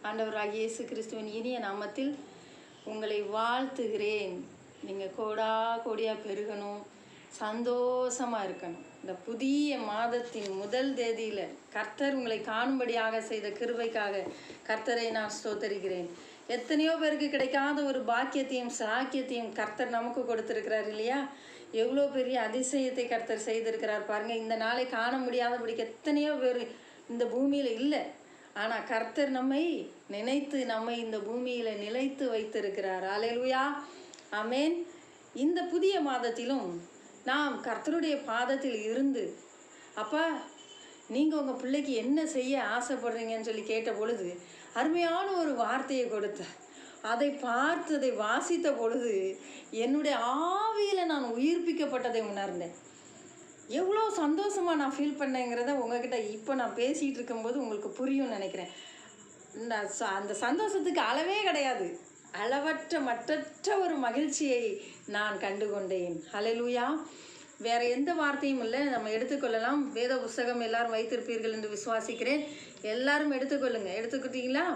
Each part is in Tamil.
ஆண்டவராகிய இயேசு கிறிஸ்துவின் இனிய நாமத்தில் உங்களை வாழ்த்துகிறேன். நீங்கள் கோடியாக பெருகணும், சந்தோஷமாக இருக்கணும். இந்த புதிய மாதத்தின் முதல் தேதியில் கர்த்தர் உங்களை காணும்படியாக செய்த கிருபைக்காக கர்த்தரை நான் ஸ்தோத்தரிக்கிறேன். எத்தனையோ பேருக்கு கிடைக்காத ஒரு பாக்கியத்தையும் சாக்கியத்தையும் கர்த்தர் நமக்கு கொடுத்துருக்கிறார் இல்லையா? எவ்வளோ பெரிய அதிசயத்தை கர்த்தர் செய்திருக்கிறார் பாருங்கள். இந்த நாளை காண முடியாதபடிக்கு எத்தனையோ பேர் இந்த பூமியில் இல்லை. ஆனால் கர்த்தர் நம்மை நினைத்து நம்மை இந்த பூமியில் நிலைத்து வைத்திருக்கிறார். அல்லேலூயா, ஆமென். இந்த புதிய மாதத்திலும் நாம் கர்த்தருடைய பாதத்தில் இருந்து, அப்பா நீங்கள் உங்கள் பிள்ளைக்கு என்ன செய்ய ஆசைப்படுறீங்கன்னு சொல்லி கேட்ட பொழுது அருமையான ஒரு வார்த்தையை கொடுத்தார். அதை பார்த்து அதை வாசித்த பொழுது என்னுடைய ஆவியில் நான் உயிர்ப்பிக்கப்பட்டதை உணர்ந்தேன். எவ்வளோ சந்தோஷமாக நான் ஃபீல் பண்ணேங்கிறத உங்ககிட்ட இப்போ நான் பேசிகிட்டு இருக்கும்போது உங்களுக்கு புரியும்னு நினைக்கிறேன். அந்த சந்தோஷத்துக்கு அளவே கிடையாது. அளவற்ற மற்றற்ற ஒரு மகிழ்ச்சியை நான் கண்டுகொண்டேன். ஹல்லேலூயா. வேறு எந்த வார்த்தையும் இல்லை, நம்ம எடுத்துக்கொள்ளலாம். வேத புஸ்தகம் எல்லாரும் வைத்திருப்பீர்கள் என்று விசுவாசிக்கிறேன். எல்லாரும் எடுத்துக்கொள்ளுங்க. எடுத்துக்கிட்டீங்களா?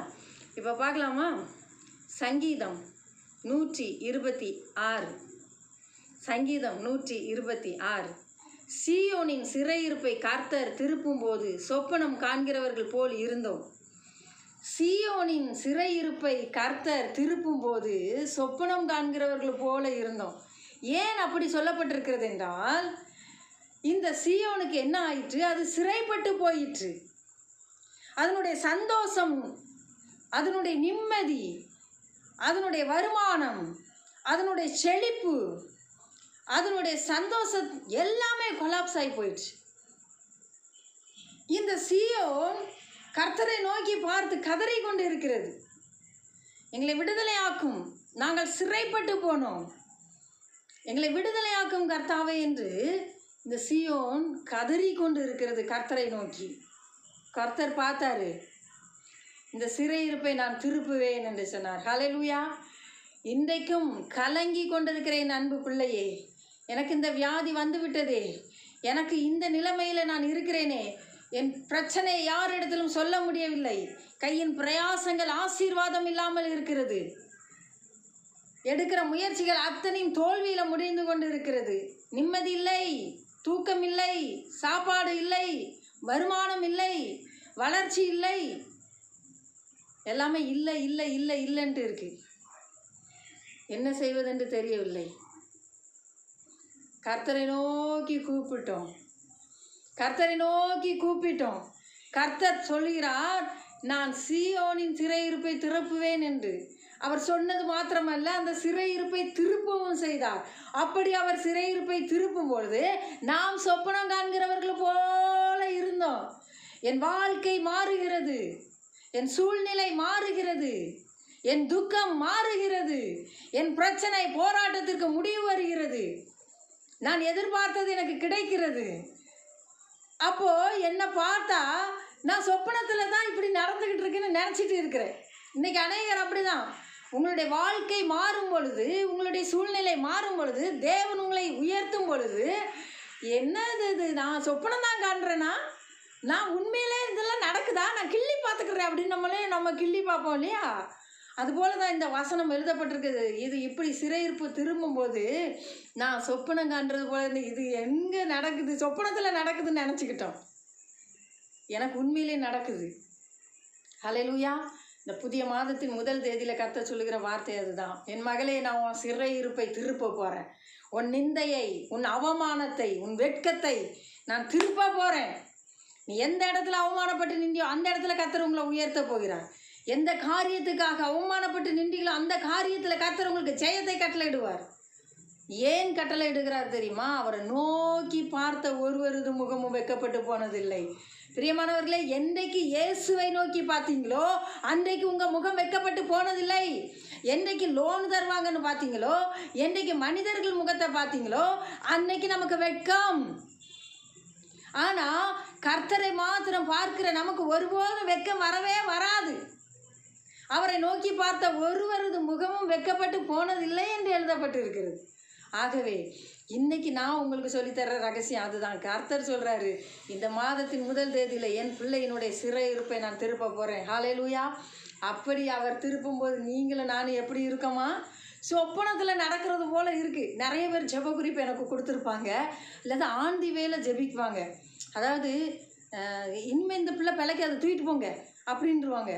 இப்போ பார்க்கலாமா? சங்கீதம் 126. சங்கீதம் 126. சீயோனின் சிறையிருப்பை கர்த்தர் திருப்பும் போது சொப்பனம் காண்கிறவர்கள் போல் இருந்தோம். சீயோனின் சிறையிருப்பை கர்த்தர் திருப்பும் போது சொப்பனம் காண்கிறவர்கள் போல இருந்தோம். ஏன் அப்படி சொல்லப்பட்டிருக்கிறது என்றால், இந்த சீயோனுக்கு என்ன ஆயிற்று? அது சிறைப்பட்டு போயிற்று. அதனுடைய சந்தோஷம், அதனுடைய நிம்மதி, அதனுடைய வருமானம், அதனுடைய செழிப்பு, அதனுடைய சந்தோஷம் எல்லாமே கொலாப்ஸ் ஆகி போயிடுச்சு. இந்த சீயோன் கர்த்தரை நோக்கி பார்த்து கதறி கொண்டு இருக்கிறது. எங்களை விடுதலையாக்கும், நாங்கள் சிறைப்பட்டு போனோம், எங்களை விடுதலையாக்கும் கர்த்தாவே என்று இந்த சீயோன் கதறி கொண்டு இருக்கிறது கர்த்தரை நோக்கி. கர்த்தர் பார்த்தாரு, இந்த சிறையிருப்பை நான் திருப்புவேன் என்று சொன்னார். ஹல்லேலூயா. இன்றைக்கும் கலங்கி கொண்டிருக்கிறேன் அன்பு பிள்ளையே. எனக்கு இந்த வியாதி வந்து விட்டதே, எனக்கு இந்த நிலைமையில் நான் இருக்கிறேனே, என் பிரச்சனை யாரிடத்திலும் சொல்ல முடியவில்லை, கையின் பிரயாசங்கள் ஆசீர்வாதம் இல்லாமல் இருக்கிறது, எடுக்கிற முயற்சிகள் அத்தனையும் தோல்வியில் முடிந்து கொண்டு இருக்கிறது, நிம்மதி இல்லை, தூக்கம் இல்லை, சாப்பாடு இல்லை, வருமானம் இல்லை, வளர்ச்சி இல்லை, எல்லாமே இல்லை இல்லை இல்லை இல்லைன்ட்டு இருக்கு. என்ன செய்வதென்று தெரியவில்லை. கர்த்தரை நோக்கி கூப்பிட்டோம், கர்த்தரை நோக்கி கூப்பிட்டோம். கர்த்தர் சொல்கிறார், நான் சீயோனின் சிறையிருப்பை திருப்புவேன் என்று. அவர் சொன்னது மாத்திரமல்ல, அந்த சிறையிருப்பை திருப்பவும் செய்தார். அப்படி அவர் சிறையிருப்பை திருப்பும் பொழுது நாம் சொப்பனம் காண்கிறவர்கள் போல இருந்தோம். என் வாழ்க்கை மாறுகிறது, என் சூழ்நிலை மாறுகிறது, என் துக்கம் மாறுகிறது, என் பிரச்சனை போராட்டத்திற்கு முடிவு வருகிறது, நான் எதிர்பார்த்தது எனக்கு கிடைக்கிறது. அப்போ என்னை பார்த்தா நான் சொப்பனத்தில் தான் இப்படி நடந்துக்கிட்டு இருக்குன்னு நினச்சிட்டு இருக்கிறேன். இன்றைக்கி அநேகர் அப்படி தான். உங்களுடைய வாழ்க்கை மாறும் பொழுது, உங்களுடைய சூழ்நிலை மாறும் பொழுது, தேவன் உங்களை உயர்த்தும் பொழுது, என்னது இது, நான் சொப்பனம் தான் காண்றேன்னா, நான் உண்மையிலே இதெல்லாம் நடக்குதா, நான் கிள்ளி பார்த்துக்கிறேன் அப்படின்னு நம்ம கிள்ளி பார்ப்போம் இல்லையா? அதுபோல தான் இந்த வசனம் எழுதப்பட்டிருக்குது. இது இப்படி சிறையிருப்பு திரும்பும்போது நான் சொப்பனம் காண்றது போல, இது எங்கே நடக்குது, சொப்பனத்தில் நடக்குதுன்னு நினச்சிக்கிட்டோம். எனக்கு உண்மையிலே நடக்குது. ஹல்லேலூயா. இந்த புதிய மாதத்தின் முதல் தேதியில் கர்த்தர் சொல்லுகிற வார்த்தை அதுதான். என் மகளே, நான் உன் சிறையிருப்பை திருப்ப போகிறேன். உன் நிந்தையை, உன் அவமானத்தை, உன் வெட்கத்தை நான் திருப்ப போகிறேன். நீ எந்த இடத்துல அவமானப்பட்டு நின்றியோ அந்த இடத்துல கர்த்தர் உங்களை உயர்த்த போகிறார். எந்த காரியத்துக்காக அவமானப்பட்டு நின்றீங்களோ அந்த காரியத்தில் கர்த்தர் உங்களுக்கு ஜெயத்தை கட்டளையிடுவார். ஏன் கட்டளையிடுகிறார் தெரியுமா? அவரை நோக்கி பார்த்த ஒருவரது முகமும் வெட்கப்பட்டு போனதில்லை. பிரியமானவர்களே, என்றைக்கு இயேசுவை நோக்கி பார்த்தீங்களோ அன்றைக்கு உங்கள் முகம் வெட்கப்பட்டு போனதில்லை. என்றைக்கு லோன் தருவாங்கன்னு பார்த்தீங்களோ, என்றைக்கு மனிதர்கள் முகத்தை பார்த்தீங்களோ அன்னைக்கு நமக்கு வெட்கம். ஆனால் கர்த்தரை மாத்திரம் பார்க்கிற நமக்கு ஒருபோதும் வெட்கம் வரவே வராது. அவரை நோக்கி பார்த்த ஒருவரது முகமும் வெட்கப்பட்டு போனதில்லை என்று எழுதப்பட்டு இருக்கிறது. ஆகவே இன்னைக்கு நான் உங்களுக்கு சொல்லித்தர்ற ரகசியம் அதுதான். கர்த்தர் சொல்கிறாரு, இந்த மாதத்தின் முதல் தேதியில் என் பிள்ளையினுடைய சிறையிருப்பை நான் திருப்ப போகிறேன். ஹல்லேலூயா. அப்படி அவர் திருப்பும்போது நீங்களும் நானும் எப்படி இருக்கோமா? சொப்பனத்தில் நடக்கிறது போல் இருக்குது. நிறைய பேர் ஜெப குறிப்பு எனக்கு கொடுத்துருப்பாங்க, இல்லாத ஆண்டி வேலை ஜெபிக்குவாங்க. அதாவது இனிமேல் இந்த பிள்ளை பிள்ளைக்கு அதை தூக்கிட்டு போங்க அப்படின்ட்டுருவாங்க.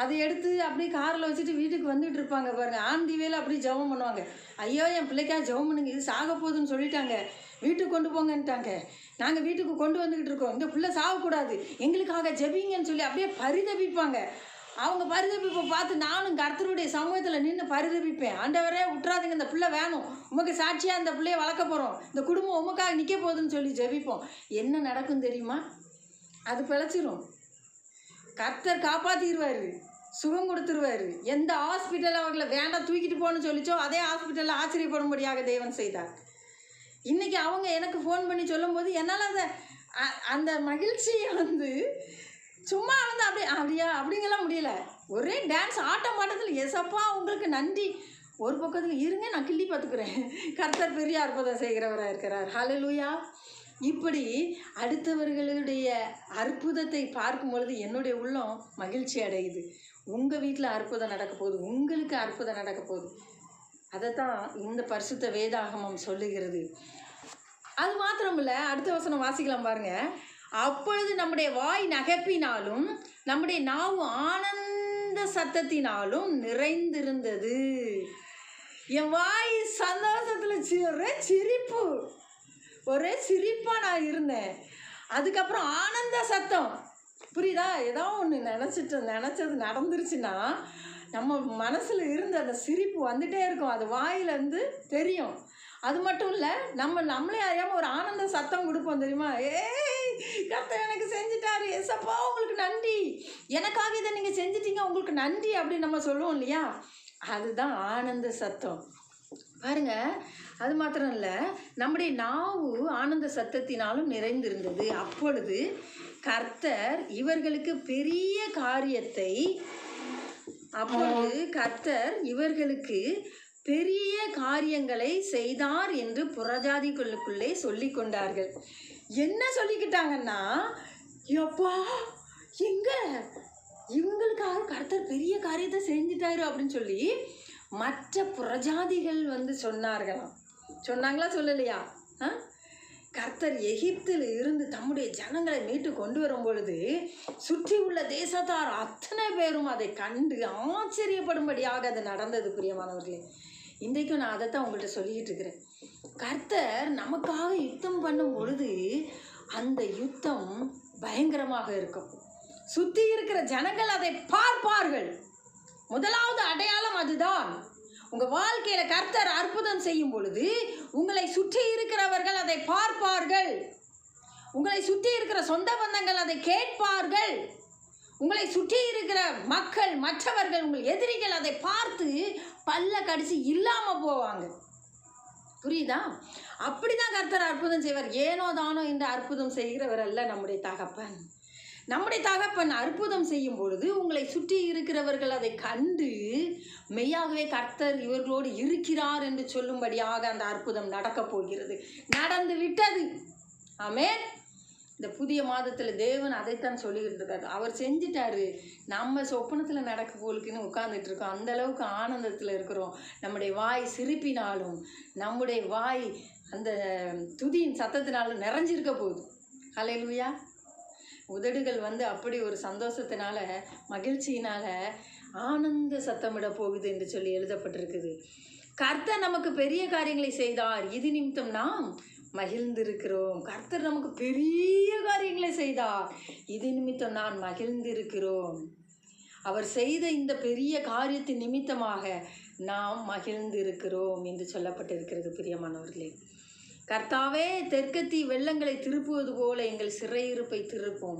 அதை எடுத்து அப்படியே காரில் வச்சுட்டு வீட்டுக்கு வந்துட்டு இருப்பாங்க பாருங்கள். ஆண்டி வேலை அப்படியே ஜெபம் பண்ணுவாங்க. ஐயோ என் பிள்ளைக்காக ஜெபம் பண்ணுங்க, இது சாக போகுதுன்னு சொல்லிட்டாங்க, வீட்டுக்கு கொண்டு போங்கன்ட்டாங்க, நாங்கள் வீட்டுக்கு கொண்டு வந்துக்கிட்டு இருக்கோம், இந்த பிள்ளை சாகக்கூடாது, எங்களுக்காக ஜெபிங்கன்னு சொல்லி அப்படியே பரிதபிப்பாங்க. அவங்க பரிதபிப்பை பார்த்து நானும் கர்த்தருடைய சமூகத்தில் நின்று பரிதபிப்பேன். ஆண்டவரே விட்டுறாதுங்க, இந்த பிள்ளை வேணும், உமக்கு சாட்சியாக இந்த பிள்ளையை வளர்க்க போகிறோம், இந்த குடும்பம் உமக்காக நிற்க போகுதுன்னு சொல்லி ஜெபிப்போம். என்ன நடக்கும் தெரியுமா? அது பிழைச்சிரும். கர்த்தர் காப்பாற்றிடுவார், சுகம் கொடுத்துருவார். எந்த ஹாஸ்பிட்டலில் அவர்களை வேண்டாம் தூக்கிட்டு போகணும்னு சொல்லிச்சோ அதே ஹாஸ்பிட்டலில் ஆச்சரியப்படும்படியாக தேவன் செய்தார். இன்றைக்கி அவங்க எனக்கு ஃபோன் பண்ணி சொல்லும்போது என்னால் அந்த மகிழ்ச்சியை சும்மா அப்படிங்கெல்லாம் முடியல. ஒரே டான்ஸ் ஆட்டம் மாட்டத்தில் எசப்பா உங்களுக்கு நன்றி. ஒரு பக்கத்தில் இருங்க நான் கிள்ளி பார்த்துக்கிறேன். கர்த்தர் பெரிய அற்புதம் செய்கிறவராக இருக்கிறார். ஹல்லேலூயா. இப்படி அடுத்தவர்களுடைய அற்புதத்தை பார்க்கும் பொழுது என்னுடைய உள்ளம் மகிழ்ச்சி அடையுது. உங்கள் வீட்டில் அற்புதம் நடக்க போகுது, உங்களுக்கு அற்புதம் நடக்க போகுது. அதைத்தான் இந்த பரிசுத்த வேதாகமம் சொல்லுகிறது. அது மாத்திரமில்லை, அடுத்த வசனம் வாசிக்கலாம் பாருங்க. அப்பொழுது நம்முடைய வாய் நகைப்பினாலும் நம்முடைய நாவு ஆனந்த சத்தத்தினாலும் நிறைந்திருந்தது. என் வாய் சந்தோஷத்தில் ஒரே சிரிப்பாக நான் இருந்தேன். அதுக்கப்புறம் ஆனந்த சத்தம், புரியுதா? ஏதோ ஒன்று நினச்சது நடந்துருச்சுன்னா நம்ம மனசில் இருந்த அந்த சிரிப்பு வந்துகிட்டே இருக்கும், அது வாயிலேருந்து தெரியும். அது மட்டும் இல்லை, நம்மளே அறியாமல் ஒரு ஆனந்த சத்தம் கொடுப்போம் தெரியுமா? ஏய் கர்த்தர் எனக்கு செஞ்சுட்டாரு, ஏசப்பா உங்களுக்கு நன்றி, எனக்காக இதை நீங்கள் செஞ்சிட்டீங்க, உங்களுக்கு நன்றி அப்படின்னு நம்ம சொல்லுவோம் இல்லையா? அதுதான் ஆனந்த சத்தம். பாருங்க, அது மாத்திரம் இல்லை, நம்முடைய நாவு ஆனந்த சத்தத்தினாலும் நிறைந்திருந்தது. அப்பொழுது கர்த்தர் இவர்களுக்கு பெரிய காரியங்களை செய்தார் என்று புறஜாதிகளுக்குள்ளே சொல்லி கொண்டார்கள். என்ன சொல்லிக்கிட்டாங்கன்னா, எப்பா எங்க இவங்களுக்காக கர்த்தர் பெரிய காரியத்தை செஞ்சிட்டாரு அப்படின்னு சொல்லி மற்ற புறஜாதிகள் சொன்னார்களாம். சொன்னாங்களா சொல்லலையா? கர்த்தர் எகிப்தில் இருந்து தம்முடைய ஜனங்களை மீட்டு கொண்டு வரும் பொழுது சுற்றி உள்ள தேசத்தார் அத்தனை பேரும் அதை கண்டு ஆச்சரியப்படும்படியாக அது நடந்தது. பிரியமானவர்களே, இன்றைக்கும் நான் அதைத்தான் உங்கள்கிட்ட சொல்லிக்கிட்டு இருக்கிறேன். கர்த்தர் நமக்காக யுத்தம் பண்ணும் பொழுது அந்த யுத்தம் பயங்கரமாக இருக்கும். சுற்றி இருக்கிற ஜனங்கள் அதை பார்ப்பார்கள். முதலாவது அடையாளம் அதுதான். உங்கள் வாழ்க்கையில் கர்த்தர் அற்புதம் செய்யும் பொழுது உங்களை சுற்றி இருக்கிறவர்கள் அதை பார்ப்பார்கள். உங்களை சுற்றி இருக்கிற சொந்த பந்தங்கள் அதை கேட்பார்கள். உங்களை சுற்றி இருக்கிற மக்கள், மற்றவர்கள், உங்கள் எதிரிகள் அதை பார்த்து பல்ல கடிச்சு இல்லாமல் போவாங்க. புரியுதா? அப்படிதான் கர்த்தர் அற்புதம் செய்வார். ஏனோ தானோ இந்த அற்புதம் செய்கிறவர் அல்ல நம்முடைய தகப்பன். நம்முடைய தகப்பன் அற்புதம் செய்யும் பொழுது உங்களை சுற்றி இருக்கிறவர்கள் அதை கண்டு மெய்யாகவே கர்த்தர் இவர்களோடு இருக்கிறார் என்று சொல்லும்படியாக அந்த அற்புதம் நடக்கப் போகிறது. நடந்து விட்டது. ஆமென். இந்த புதிய மாதத்தில் தேவன் அதைத்தான் சொல்லிக்கிட்டு இருக்காரு. அவர் செஞ்சிட்டாரு. நம்ம சொப்பனத்தில் நடக்க போலுக்குன்னு உட்கார்ந்துட்டு இருக்கோம். அந்த அளவுக்கு ஆனந்தத்தில் இருக்கிறோம். நம்முடைய வாய் சிரிப்பினாலும் நம்முடைய வாய் அந்த துதியின் சத்தத்தினாலும் நிறைஞ்சிருக்க போகுது. ஹல்லேலூயா. உதடுகள் அப்படி ஒரு சந்தோஷத்தினால, மகிழ்ச்சியினால ஆனந்த சத்தமிட போகுது என்று சொல்லி எழுதப்பட்டிருக்குது. கர்த்தர் நமக்கு பெரிய காரியங்களை செய்தார், இது நிமித்தம் நாம் மகிழ்ந்திருக்கிறோம். கர்த்தர் நமக்கு பெரிய காரியங்களை செய்தார், இது நிமித்தம் நான் மகிழ்ந்திருக்கிறோம். அவர் செய்த இந்த பெரிய காரியத்தின் நிமித்தமாக நாம் மகிழ்ந்திருக்கிறோம் என்று சொல்லப்பட்டிருக்கிறது. பிரியமானவர்களே, கர்த்தாவே தெற்கத்தி வெள்ளங்களை திருப்புவது போல எங்கள் சிறையிருப்பை திருப்போம்.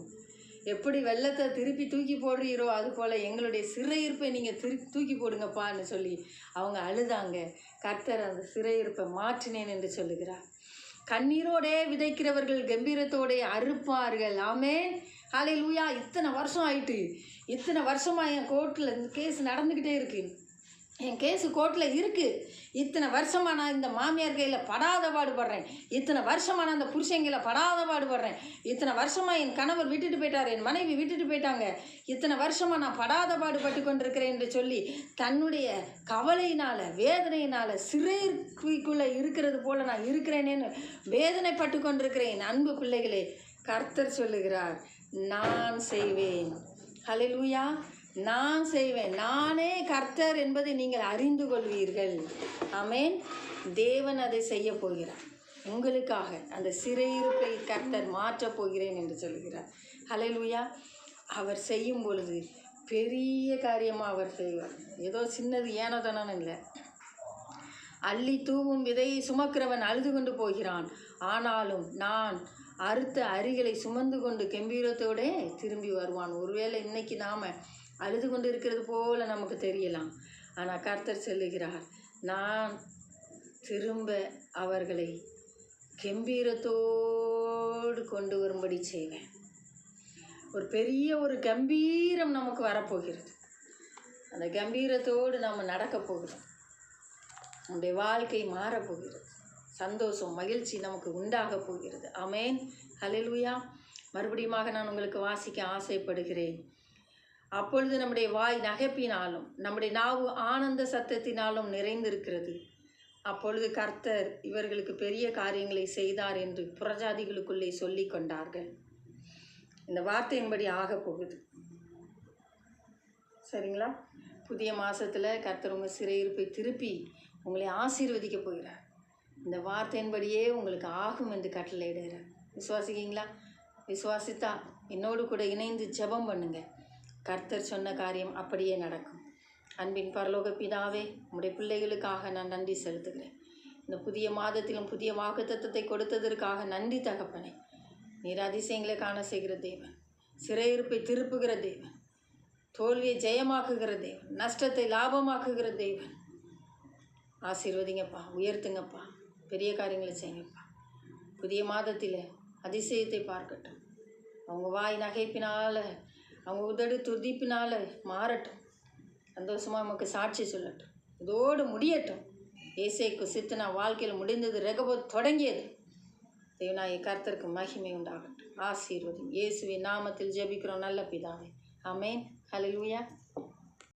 எப்படி வெள்ளத்தை திருப்பி தூக்கி போடுறீரோ அது போல் எங்களுடைய சிறையிருப்பை நீங்கள் தூக்கி போடுங்கப்பான்னு சொல்லி அவங்க அழுதாங்க. கர்த்தர் அந்த சிறையிருப்பை மாற்றினேன் என்று சொல்லுகிறார். கண்ணீரோடே விதைக்கிறவர்கள் கம்பீரத்தோடே அறுப்பார்கள். ஆமென். ஹல்லேலூயா. இத்தனை வருஷம் ஆயிட்டு, இத்தனை வருஷமாக என் கோர்ட்டில் இந்த கேஸ் நடந்துக்கிட்டே இருக்கு. என் கேஸு கோர்ட்டில் இருக்குது. இத்தனை வருஷமாக நான் இந்த மாமியார் கையில் படாத பாடுபடுறேன். இத்தனை வருஷமாக நான் அந்த புருஷங்கையில் படாத பாடுபடுறேன். இத்தனை வருஷமாக என் கணவர் விட்டுட்டு போயிட்டார், என் மனைவி விட்டுட்டு போயிட்டாங்க. இத்தனை வருஷமாக நான் படாத பாடுபட்டு கொண்டிருக்கிறேன் என்று சொல்லி தன்னுடைய கவலையினால், வேதனையினால், சிறைக்குள்ளே இருக்கிறது போல் நான் இருக்கிறேனேன்னு வேதனைப்பட்டு கொண்டிருக்கிறேன். அன்பு பிள்ளைகளே, கர்த்தர் சொல்லுகிறார், நான் செய்வேன். ஹல்லேலூயா. நான் செய்வேன். நானே கர்த்தர் என்பதை நீங்கள் அறிந்து கொள்வீர்கள். ஆமென். தேவன் அதை செய்ய போகிறார் உங்களுக்காக. அந்த சிறையிருப்பை கர்த்தர் மாற்றப் போகிறேன் என்று சொல்கிறார். ஹல்லேலூயா. அவர் செய்யும் பொழுது பெரிய காரியமாக அவர் செய்வார். ஏதோ சின்னது ஏனோதானு இல்லை. அள்ளி தூவும் விதையை சுமக்கிறவன் அழுது கொண்டு போகிறான், ஆனாலும் நான் அறுத்த அரிகளை சுமந்து கொண்டு கம்பீரத்தோடு திரும்பி வருவான். ஒருவேளை இன்னைக்கு நாம் அழுது கொண்டு இருக்கிறது போல நமக்கு தெரியலாம். ஆனால் கர்த்தர் சொல்லுகிறார், நான் திரும்ப அவர்களை கம்பீரத்தோடு கொண்டு வரும்படி செய்வேன். ஒரு பெரிய ஒரு கம்பீரம் நமக்கு வரப்போகிறது. அந்த கம்பீரத்தோடு நாம் நடக்க போகிறோம். நம்முடைய வாழ்க்கை மாறப்போகிறது. சந்தோஷம், மகிழ்ச்சி நமக்கு உண்டாக போகிறது. ஆமென். ஹல்லேலூயா. மறுபடியுமாக நான் உங்களுக்கு வாசிக்க ஆசைப்படுகிறேன். அப்பொழுது நம்முடைய வாய் நகைப்பினாலும் நம்முடைய நாவு ஆனந்த சத்தத்தினாலும் நிறைந்திருக்கிறது. அப்பொழுது கர்த்தர் இவர்களுக்கு பெரிய காரியங்களை செய்தார் என்று புறஜாதிகளுக்குள்ளே சொல்லி கொண்டார்கள். இந்த வார்த்தையின்படி ஆக போகுது. சரிங்களா? புதிய மாதத்தில் கர்த்தர் உங்கள் சிறையிருப்பை திருப்பி உங்களை ஆசீர்வதிக்க போகிறார். இந்த வார்த்தையின்படியே உங்களுக்கு ஆகும் என்று கட்டளையிடுகிறார். விசுவாசிக்கீங்களா? விசுவாசித்தா என்னோடு கூட இணைந்து ஜெபம் பண்ணுங்க. கர்த்தர் சொன்ன காரியம் அப்படியே நடக்கும். அன்பின் பரலோக பிதாவே, உம்முடைய பிள்ளைகளுக்காக நான் நன்றி செலுத்துகிறேன். இந்த புதிய மாதத்திலும் புதிய வாக்குத்தத்தத்தை கொடுத்ததற்காக நன்றி தகப்பனே. நீர் அதிசயங்களை காண செய்கிற தேவன், சிறையிருப்பை திருப்புகிற தேவன், தோல்வியை ஜெயமாக்குகிற தேவன், நஷ்டத்தை லாபமாக்குகிற தேவன். ஆசீர்வதிங்கப்பா, உயர்த்துங்கப்பா, பெரிய காரியங்களை செய்யுங்கப்பா. புதிய மாதத்தில் அதிசயத்தை பார்க்கட்டும். அவங்க வாய் நகைப்பினால், அவங்க உதடு துதிப்பினால் மாறட்டும். சந்தோஷமாக நமக்கு சாட்சி சொல்லட்டும். இதோடு முடியட்டும். ஏசேக்கு சித்தனா வாழ்க்கையில் முடிந்தது, ரெகபோத் தொடங்கியது. தேவனாய கர்த்தருக்கு மகிமை உண்டாகட்டும். ஆசீர்வதி. இயேசுவின் நாமத்தில் ஜெபிக்கிறோம் நல்ல பிதாவே. ஆமென். ஹல்லேலூயா.